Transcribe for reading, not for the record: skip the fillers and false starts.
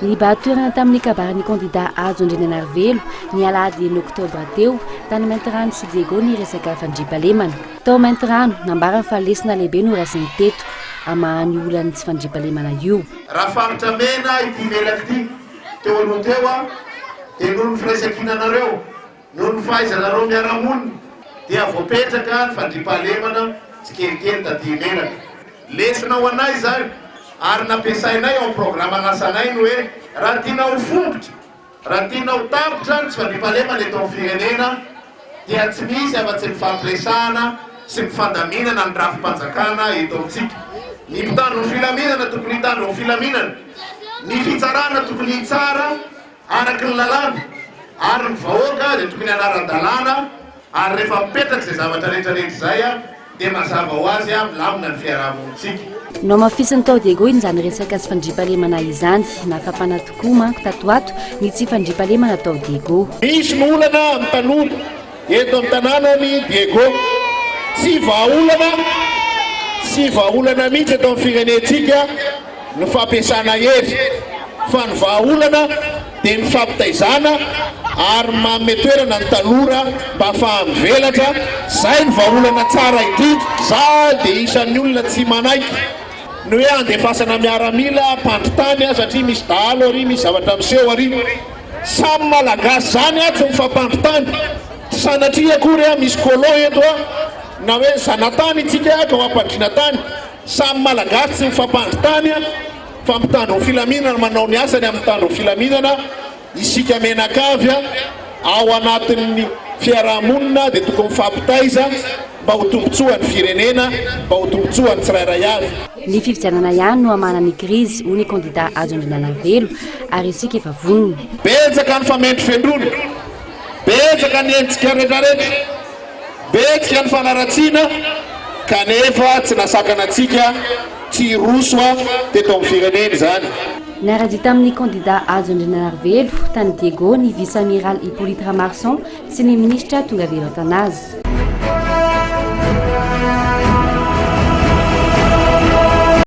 Nibatoerana tamin'ny kabaran'ny candidat Hajo ANDRIANAINARIVELO ny alahady ny oktobra teo tany Maintirano sy Diego ny resaka fandriampahalemana. Tao Maintirano nambara fa lesona lehibe no raisiny teto amahan'ny olany tsy fandriampahalemana io. Raha faritra mena ity melaka ity teo aloha teo dia noho ny firaisan-kinanareo noho ny fahaizanareo miara-monina dia voapetraka ny fandriampahalemana tsy kelikely taty menaka. Lesona ho anay zany ary nampiasainay ao programa nasanay ny hoe raha tianao fombotra, raha tianao tampotra ny tsy fandriampahalemana eto amin'ny firenena dia tsy misy afa-tsy ny fampiresahana sy ny fandaminana ny rafim-panjakana eto amintsika. Ny mpitandro ny filaminana tokony hitandro ny filaminana, ny fitsarana tokony hitsara araky ny lalàna, ary ny vahoaka dia tokony anaran-dalàna, ary rehefa mipetraka izay zavatra rehetrarehetra izay dia mazava ho azy milamina ny fiarahamonitsika. No mafisiny tao Diego izany resaka tsy fandriampahalemana izany, nafapana tokoa manko tato ato ny tsy fandriampahalemana tao Diego. Misy ny olana amin'ny tanora eto amin'ny tanànany Diego, tsy vahaolana mihitsy eto amin'ny firenentsika ny fampiasana hery, fa ny vahaolana dia ny fampitaizana ary manome toerana ny tanora mba ahafahamivelatra. Zay ny vahaolana tsara indrindra. Za dia isan'ny olona tsy manaiky ny hoe andefasana miaramila mpandritany satria misy dahalo ary misy zavatra miseho ary. Samy malagasy zany tsy mifampandritany, tsy sanatria akory misy kôlô eto na hoe zanatany itsika ka ho ampandrinatany. Samy malagasy tsy mifampandritany fa mitandro ny filaminana manao ny asany amin'ny mitandro ny filaminana. Isika menakavy ao anatin'ny fiarahamonina dia tokony mifampitaiza mba ho tombotsoa ny firenena, mba ho tombotsoa ny tsirairay avy. Ny fifidianana ihany no hamana ny krizy hoy ny candidat Hajo ANDRIANAINARIVELO ary isika efa vonona. Betsaka ny famendry fendrona, betsaka ny endrika rehetrarehetra, betsaka ny fanaratsiana kanefa tsy nasakana antsika tsy rosoa teto amin'ny firenena izany. Niara-dia tamin'ny candidat Hajo ANDRIANAINARIVELO tany Diego ny vice-amiral Hippolyte Ramarson sy ny ministra tonga velon-tanazy.